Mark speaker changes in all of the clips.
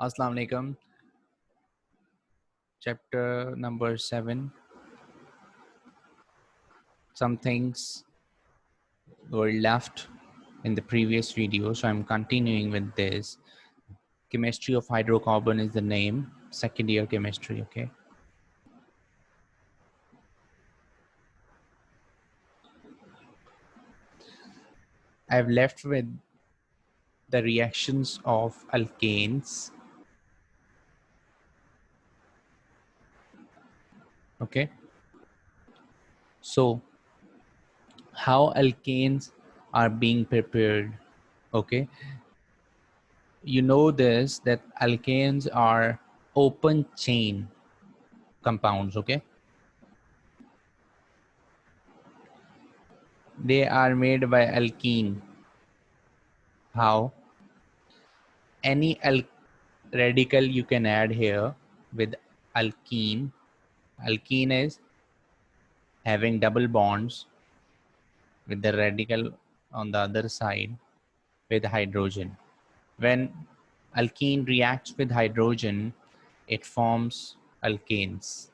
Speaker 1: Assalamu alaikum. Chapter number 7. Some things were left in the previous video, so I'm continuing with this. Chemistry of hydrocarbon is the name, second year chemistry, okay? I've left with the reactions of alkanes, okay? So, how alkanes are being prepared, okay? You know this, that alkanes are open chain compounds, okay? They are made by alkene. How? Any radical you can add here with alkene. Alkene is having double bonds with the radical on the other side with hydrogen. When alkene reacts with hydrogen, it forms alkanes.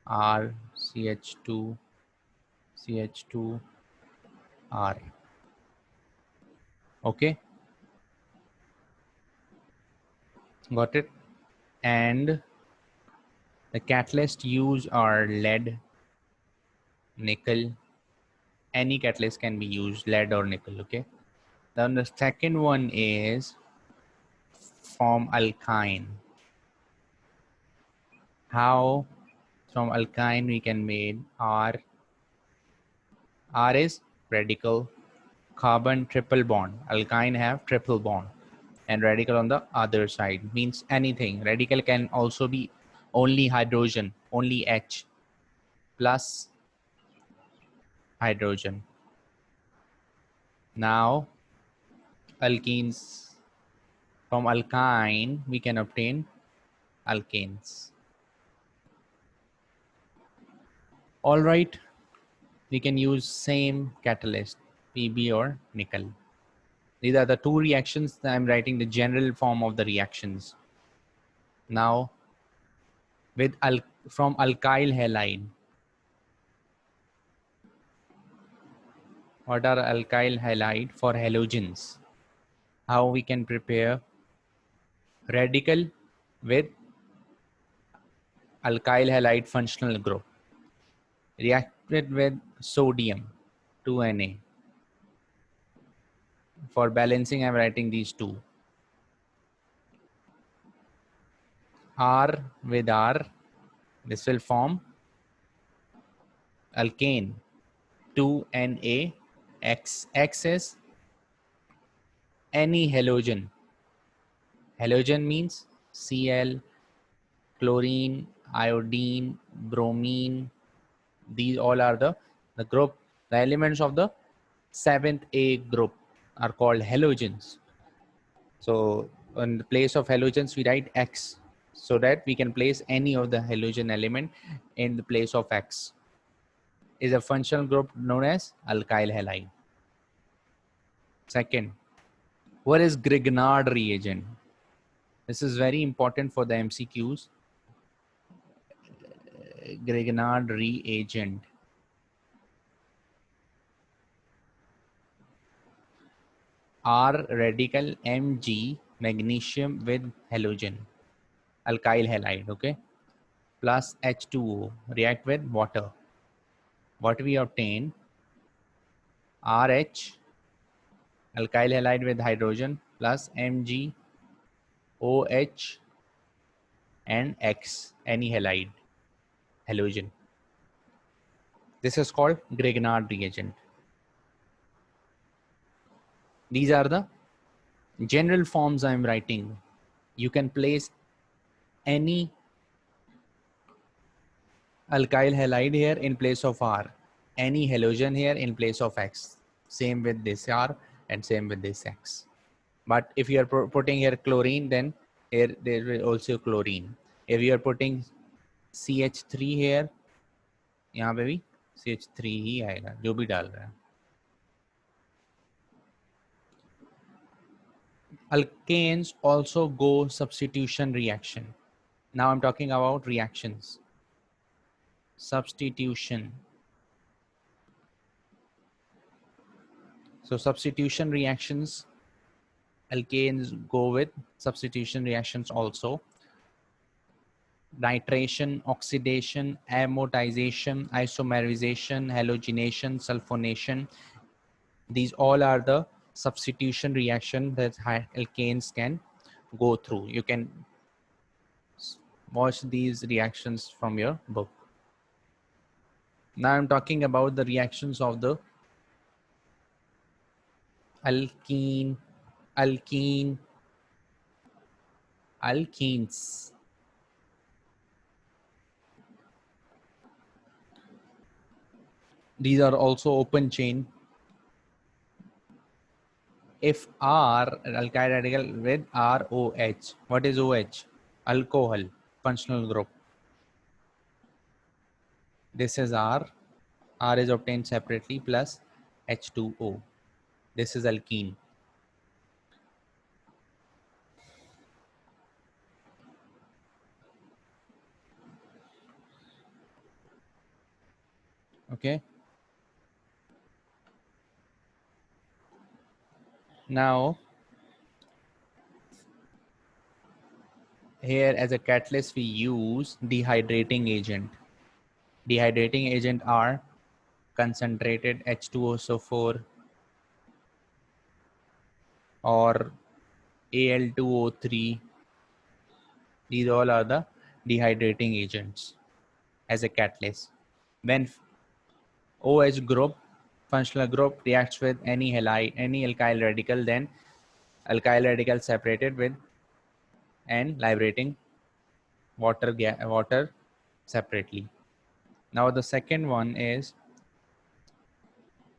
Speaker 1: R, CH2, CH2, R. Okay, got it? And the catalyst used are lead, nickel. Any catalyst can be used, lead or nickel, okay? Then the second one is form alkyne. How from alkyne we can make R. R is radical, carbon triple bond. Alkyne have triple bond and radical on the other side. Means anything. Radical can also be only hydrogen, only H plus hydrogen. Now alkenes, from alkyne we can obtain alkanes. All right, we can use same catalyst, PB or nickel. These are the two reactions that I'm writing the general form of the reactions. Now with from alkyl halide. What are alkyl halide? For halogens? How we can prepare radical with alkyl halide functional group. Reacted with sodium 2Na. For balancing I'm writing these two. R with R, this will form alkane 2Na. X is any halogen. Halogen means Cl, chlorine, iodine, bromine. These all are the group, the elements of the 7th A group are called halogens. So in the place of halogens, we write X so that we can place any of the halogen element in the place of X. Is a functional group known as alkyl halide. Second, what is Grignard reagent? This is very important for the MCQs. Grignard reagent. R radical Mg magnesium with halogen, alkyl halide, okay, plus H2O, react with water. What we obtain? RH, alkyl halide with hydrogen, plus Mg, OH, and X, any halide, halogen. This is called Grignard reagent. These are the general forms I'm writing. You can place any alkyl halide here in place of R, any halogen here in place of X. Same with this R and same with this X. But if you are putting here chlorine, then here there will also chlorine. If you are putting CH3 here, यहाँ पे भी CH3 ही आएगा जो भी डाल रहा है. Alkanes also go substitution reaction. Now I'm talking about reactions. Substitution. So substitution reactions, alkanes go with substitution reactions also. Nitration, oxidation, amortization, isomerization, halogenation, sulfonation. These all are the substitution reaction that alkanes can go through. You can watch these reactions from your book. Now I'm talking about the reactions of the alkene, alkene, alkenes. These are also open chain. If R, alkyl radical with ROH. What is OH? Alcohol, functional group. This is R. R is obtained separately plus H2O. This is alkene. Okay. Now, here as a catalyst, we use dehydrating agent. Dehydrating agent are concentrated H2SO4 or Al2O3. These all are the dehydrating agents as a catalyst. When OH group, functional group, reacts with any halide, any alkyl radical, then alkyl radical separated with and liberating water separately. Now the second one is,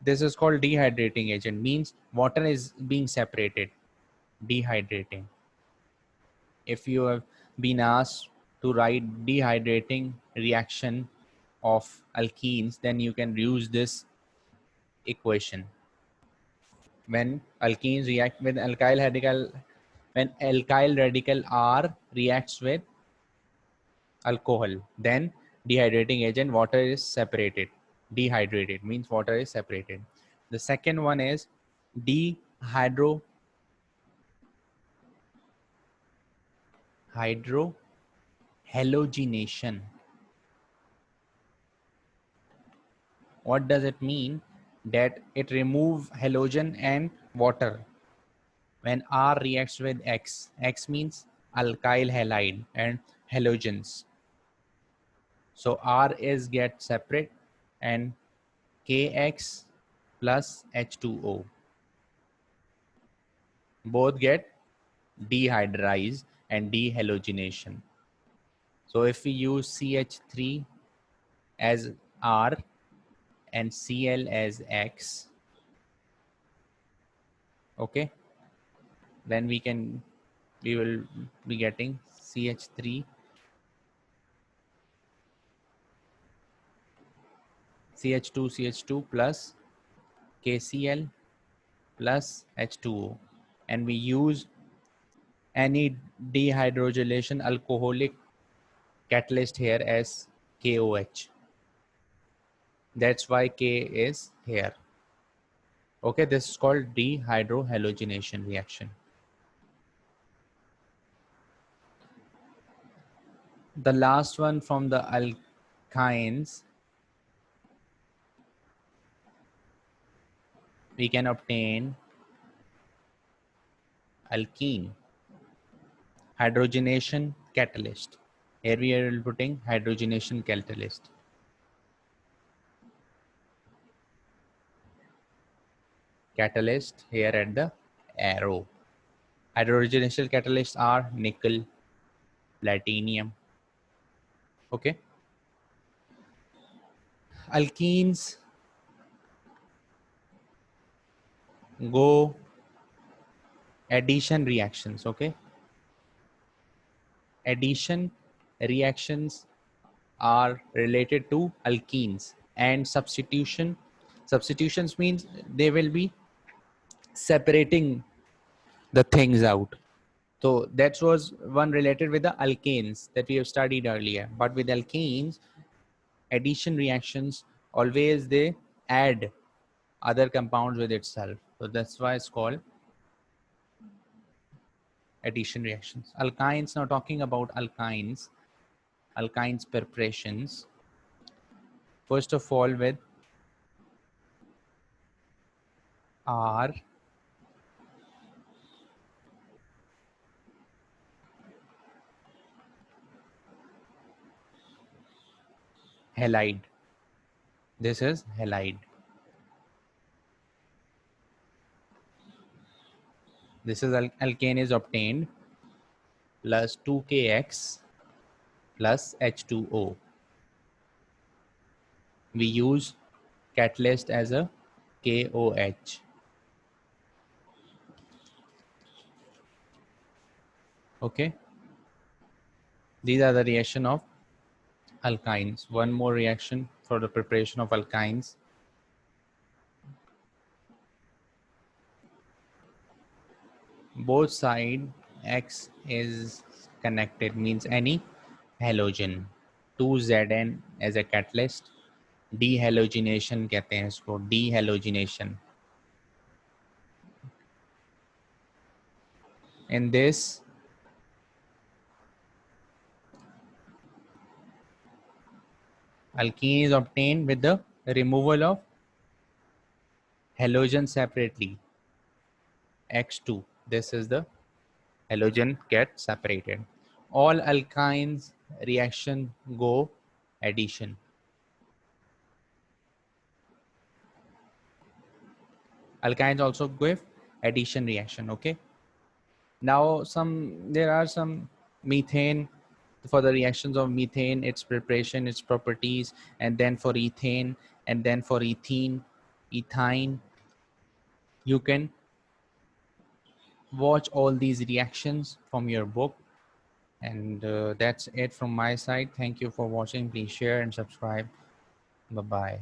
Speaker 1: this is called dehydrating agent, means water is being separated, dehydrating. If you have been asked to write dehydrating reaction of alkenes, then you can use this equation. When alkenes react with alkyl radical, when alkyl radical R reacts with alcohol, then dehydrating agent water is separated. Dehydrated means water is separated. The second one is hydrohalogenation. What does it mean? That it removes halogen and water. When R reacts with X, X means alkyl halide and halogens. So R is get separate and KX plus H2O both get dehydrized and dehalogenation. So if we use CH3 as R and Cl as X, okay, then we will be getting CH3 CH2 plus KCl plus H2O, and we use any dehydrogenation alcoholic catalyst here as KOH. That's why K is here. Okay, this is called dehydrohalogenation reaction. The last one from the alkynes, we can obtain alkene, hydrogenation catalyst. Here we are putting hydrogenation catalyst. Catalyst here at the arrow. Hydrogenation catalysts are nickel, platinum. Okay. Alkenes go addition reactions. Okay. Addition reactions are related to alkenes, and substitutions means they will be separating the things out. So that was one related with the alkanes that we have studied earlier. But with alkanes, addition reactions always they add other compounds with itself. So that's why it's called addition reactions. Alkynes, now talking about alkynes, alkynes preparations. First of all with R halide. This is halide. This is alkane is obtained plus 2kx plus H2O. We use catalyst as a KOH. Okay, these are the reaction of alkynes. One more reaction for the preparation of alkynes. Both side X is connected, means any halogen. 2Zn as a catalyst. Dehalogenation कहते हैं इसको, dehalogenation. In this, alkene is obtained with the removal of halogen separately. X2. This is the halogen get separated. All alkynes reaction go addition. Alkynes also give addition reaction. Okay. Now there are some methane. For the reactions of methane, its preparation, its properties, and then for ethane, and then for ethene, ethyne. You can watch all these reactions from your book. And that's it from my side. Thank you for watching. Please share and subscribe. Bye bye.